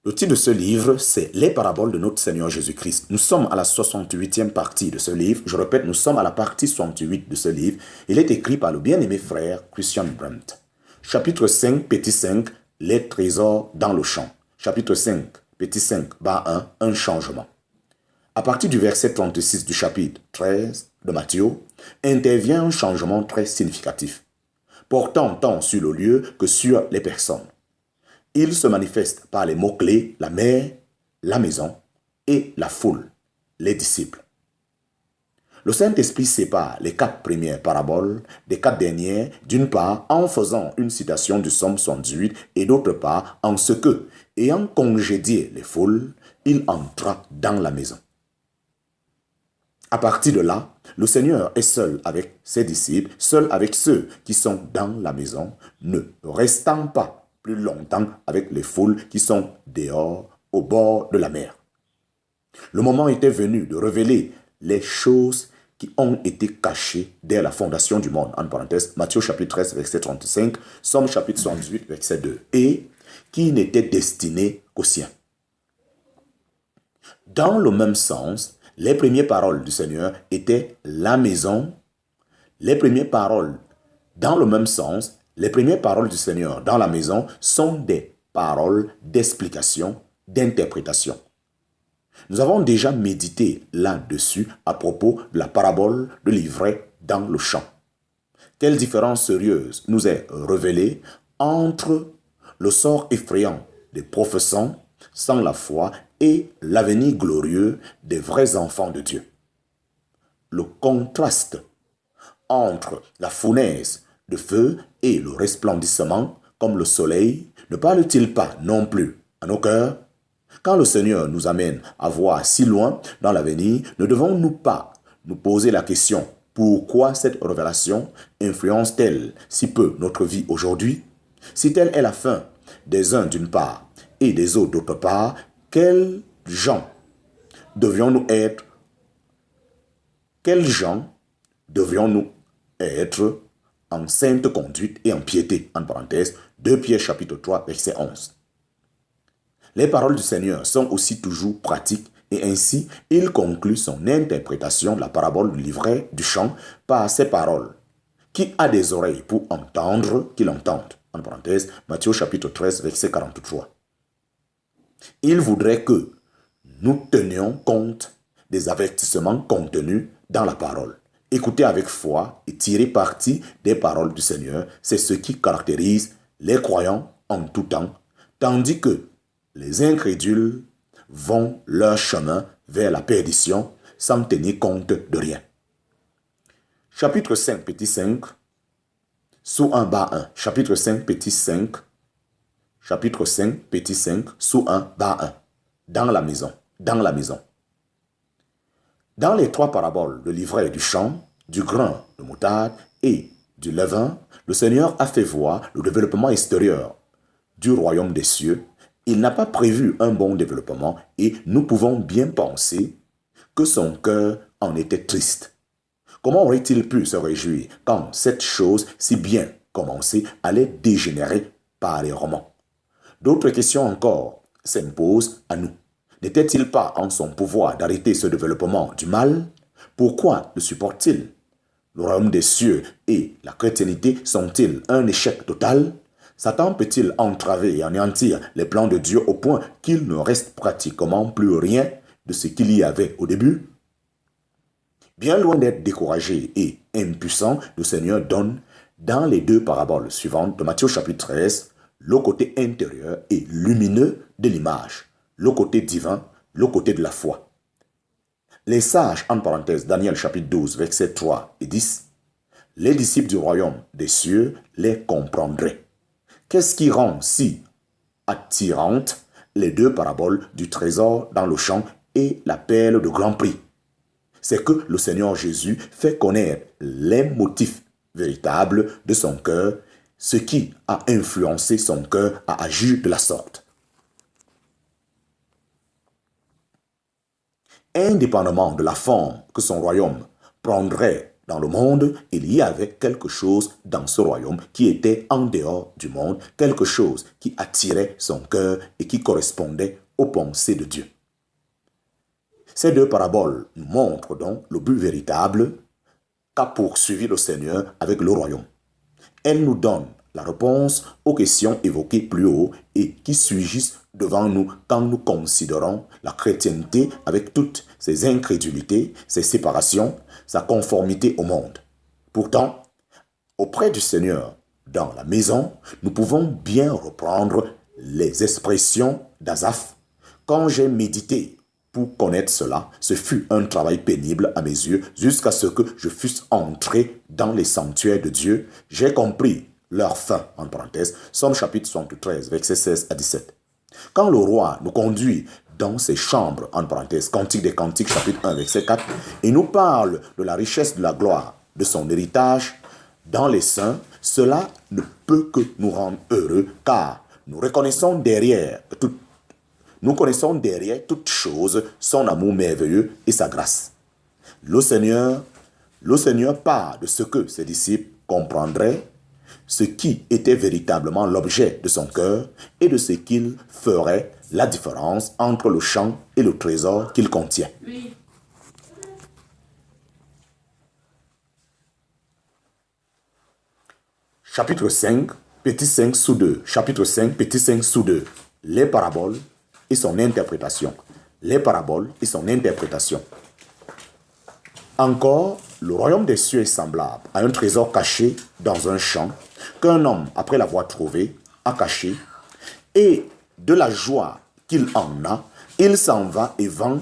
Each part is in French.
Le titre de ce livre, c'est « Les paraboles de notre Seigneur Jésus-Christ ». Nous sommes à la 68e partie de ce livre. Je répète, nous sommes à la partie 68 de ce livre. Il est écrit par le bien-aimé frère Christian Brandt. Chapitre 5, petit 5, les trésors dans le champ. Chapitre 5, petit 5, bas 1, un changement. À partir du verset 36 du chapitre 13 de Matthieu, intervient un changement très significatif, portant tant sur le lieu que sur les personnes. Il se manifeste par les mots-clés, la mer, la maison et la foule, les disciples. Le Saint-Esprit sépare les 4 premières paraboles des 4 dernières, d'une part en faisant une citation du Psaume 78 et d'autre part en ce que, ayant congédié les foules, il entra dans la maison. À partir de là, le Seigneur est seul avec ses disciples, seul avec ceux qui sont dans la maison, ne restant pas plus longtemps avec les foules qui sont dehors, au bord de la mer. Le moment était venu de révéler les choses qui ont été cachées dès la fondation du monde, en parenthèse, Matthieu chapitre 13, verset 35, Somme chapitre 78, verset 2, et qui n'étaient destinées qu'aux siens. Dans le même sens, les premières paroles du Seigneur étaient la maison. Les premières paroles, dans le même sens, les premières paroles du Seigneur dans la maison sont des paroles d'explication, d'interprétation. Nous avons déjà médité là-dessus à propos de la parabole de l'ivraie dans le champ. Quelle différence sérieuse nous est révélée entre le sort effrayant des professants sans la foi et l'avenir glorieux des vrais enfants de Dieu. Le contraste entre la fournaise de feu et le resplendissement comme le soleil ne parle-t-il pas non plus à nos cœurs? Quand le Seigneur nous amène à voir si loin dans l'avenir, ne devons-nous pas nous poser la question: pourquoi cette révélation influence-t-elle si peu notre vie aujourd'hui? Si telle est la fin des uns d'une part et des autres d'autre part, quels gens devrions-nous être? Quels gens devrions-nous être en sainte conduite et en piété, en parenthèse, 2 Pierre chapitre 3, verset 11. Les paroles du Seigneur sont aussi toujours pratiques et ainsi, il conclut son interprétation de la parabole du livret du champ par ces paroles. Qui a des oreilles pour entendre, qu'il entende. En parenthèse, Matthieu chapitre 13, verset 43. Il voudrait que nous tenions compte des avertissements contenus dans la parole. Écouter avec foi et tirer parti des paroles du Seigneur, c'est ce qui caractérise les croyants en tout temps, tandis que les incrédules vont leur chemin vers la perdition sans tenir compte de rien. Chapitre 5, petit 5, sous 1, bas 1. Chapitre 5, petit 5. Chapitre 5, petit 5, sous 1, bas 1. Dans la maison, dans la maison. Dans les 3 paraboles de l'ivraie du champ, du grain de moutarde et du levain, le Seigneur a fait voir le développement extérieur du royaume des cieux. Il n'a pas prévu un bon développement et nous pouvons bien penser que son cœur en était triste. Comment aurait-il pu se réjouir quand cette chose si bien commencée allait dégénérer par les romans? D'autres questions encore s'imposent à nous. N'était-il pas en son pouvoir d'arrêter ce développement du mal? Pourquoi le supporte-t-il? Le royaume des cieux et la chrétienté sont-ils un échec total? Satan peut-il entraver et anéantir les plans de Dieu au point qu'il ne reste pratiquement plus rien de ce qu'il y avait au début? Bien loin d'être découragé et impuissant, le Seigneur donne dans les 2 paraboles suivantes de Matthieu chapitre 13 le côté intérieur et lumineux de l'image, le côté divin, le côté de la foi. Les sages, en parenthèse, Daniel chapitre 12, versets 3 et 10, les disciples du royaume des cieux les comprendraient. Qu'est-ce qui rend si attirantes les 2 paraboles du trésor dans le champ et la perle de grand prix? C'est que le Seigneur Jésus fait connaître les motifs véritables de son cœur, ce qui a influencé son cœur à agir de la sorte. Indépendamment de la forme que son royaume prendrait dans le monde, il y avait quelque chose dans ce royaume qui était en dehors du monde, quelque chose qui attirait son cœur et qui correspondait aux pensées de Dieu. Ces deux paraboles nous montrent donc le but véritable qu'a poursuivi le Seigneur avec le royaume. Elles nous donnent la réponse aux questions évoquées plus haut et qui surgissent devant nous quand nous considérons la chrétienté avec toutes ses incrédulités, ses séparations, sa conformité au monde. Pourtant, auprès du Seigneur, dans la maison, nous pouvons bien reprendre les expressions d'Asaph. Quand j'ai médité pour connaître cela, ce fut un travail pénible à mes yeux jusqu'à ce que je fusse entré dans les sanctuaires de Dieu. J'ai compris leur fin, en parenthèse, Somme chapitre 73, versets 16 à 17. Quand le roi nous conduit dans ses chambres, en parenthèse, Cantique des Cantiques, chapitre 1, verset 4, et nous parle de la richesse de la gloire, de son héritage dans les saints, cela ne peut que nous rendre heureux, car nous connaissons derrière toute chose son amour merveilleux et sa grâce. Le Seigneur part de ce que ses disciples comprendraient, ce qui était véritablement l'objet de son cœur et de ce qu'il ferait la différence entre le champ et le trésor qu'il contient. Oui. Chapitre 5, petit 5 sous 2. Chapitre 5, petit 5 sous 2. Les paraboles et son interprétation. Les paraboles et son interprétation. Encore, le royaume des cieux est semblable à un trésor caché dans un champ qu'un homme, après l'avoir trouvé, a caché, et de la joie qu'il en a, il s'en va et vend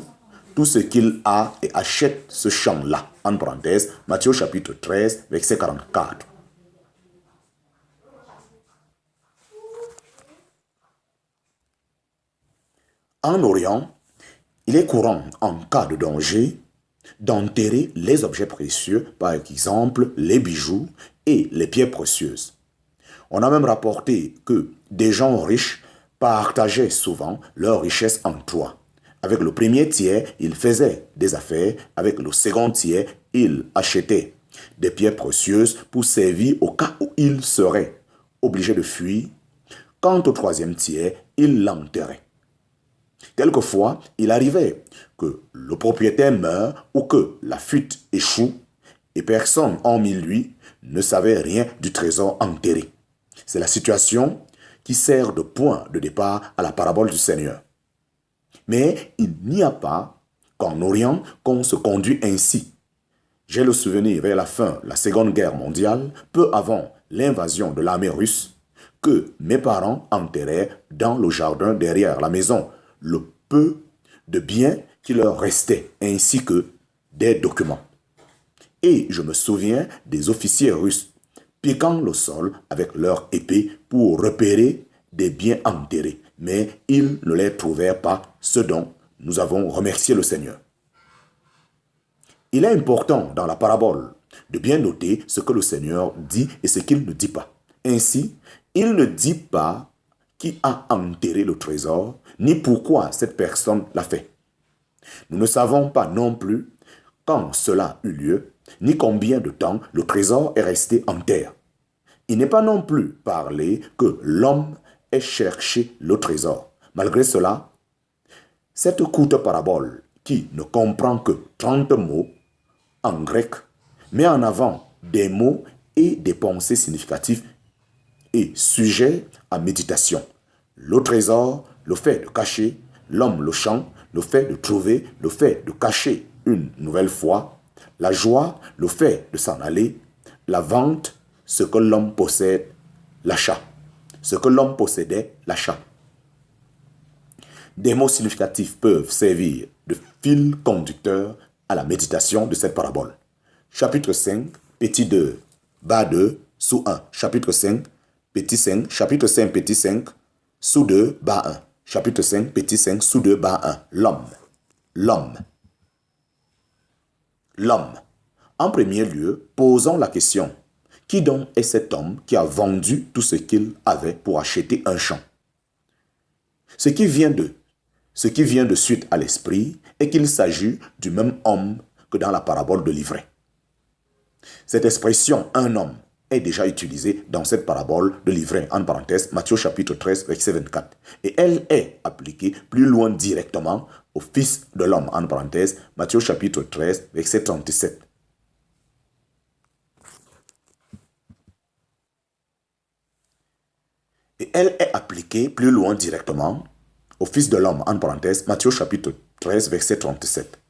tout ce qu'il a et achète ce champ-là. En parenthèse, Matthieu chapitre 13, verset 44. En Orient, il est courant, en cas de danger, d'enterrer les objets précieux, par exemple les bijoux et les pierres précieuses. On a même rapporté que des gens riches partageaient souvent leur richesse en trois. Avec le premier tiers, ils faisaient des affaires. Avec le second tiers, ils achetaient des pierres précieuses pour servir au cas où ils seraient obligés de fuir. Quant au troisième tiers, ils l'enterraient. Quelquefois, il arrivait que le propriétaire meure ou que la fuite échoue et personne, hormis lui, ne savait rien du trésor enterré. C'est la situation qui sert de point de départ à la parabole du Seigneur. Mais il n'y a pas qu'en Orient qu'on se conduit ainsi. J'ai le souvenir vers la fin de la Seconde Guerre mondiale, peu avant l'invasion de l'armée russe, que mes parents enterrèrent dans le jardin derrière la maison le peu de biens qui leur restait, ainsi que des documents. Et je me souviens des officiers russes piquant le sol avec leur épée pour repérer des biens enterrés. Mais ils ne les trouvèrent pas, ce dont nous avons remercié le Seigneur. Il est important dans la parabole de bien noter ce que le Seigneur dit et ce qu'il ne dit pas. Ainsi, il ne dit pas qui a enterré le trésor, ni pourquoi cette personne l'a fait. Nous ne savons pas non plus quand cela eut lieu, ni combien de temps le trésor est resté en terre. Il n'est pas non plus parlé que l'homme ait cherché le trésor. Malgré cela, cette courte parabole, qui ne comprend que 30 mots en grec, met en avant des mots et des pensées significatifs et sujet à méditation. Le trésor, le fait de cacher, l'homme le champ, le fait de trouver, le fait de cacher une nouvelle fois, la joie, le fait de s'en aller, la vente, ce que l'homme possède, l'achat. Ce que l'homme possédait, l'achat. Des mots significatifs peuvent servir de fil conducteur à la méditation de cette parabole. Chapitre 5, petit 2, bas 2, sous 1. Chapitre 5, petit 5, chapitre 5, petit 5, sous 2, bas 1. Chapitre 5, petit 5, sous 2, bas 1. L'homme. L'homme. L'homme. En premier lieu, posons la question. Qui donc est cet homme qui a vendu tout ce qu'il avait pour acheter un champ? Ce qui vient de suite à l'esprit est qu'il s'agit du même homme que dans la parabole de l'ivraie. Cette expression « un homme » est déjà utilisée dans cette parabole de livret, en parenthèse, Matthieu chapitre 13, verset 24. Et elle est appliquée plus loin directement au Fils de l'homme, en parenthèse, Matthieu chapitre 13, verset 37. Et elle est appliquée plus loin directement au Fils de l'homme, en parenthèse, Matthieu chapitre 13, verset 37.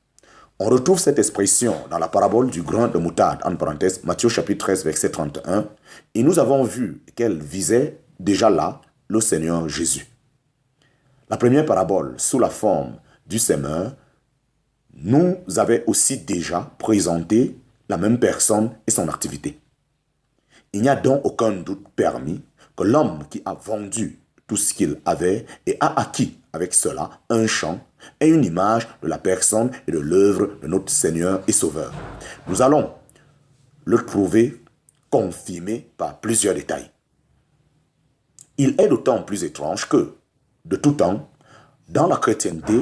On retrouve cette expression dans la parabole du grain de moutarde, en parenthèse, Matthieu chapitre 13, verset 31, et nous avons vu qu'elle visait déjà là le Seigneur Jésus. La première parabole, sous la forme du semeur, nous avait aussi déjà présenté la même personne et son activité. Il n'y a donc aucun doute permis que l'homme qui a vendu tout ce qu'il avait et a acquis avec cela un champ est une image de la personne et de l'œuvre de notre Seigneur et Sauveur. Nous allons le trouver confirmé par plusieurs détails. Il est d'autant plus étrange que, de tout temps, dans la chrétienté,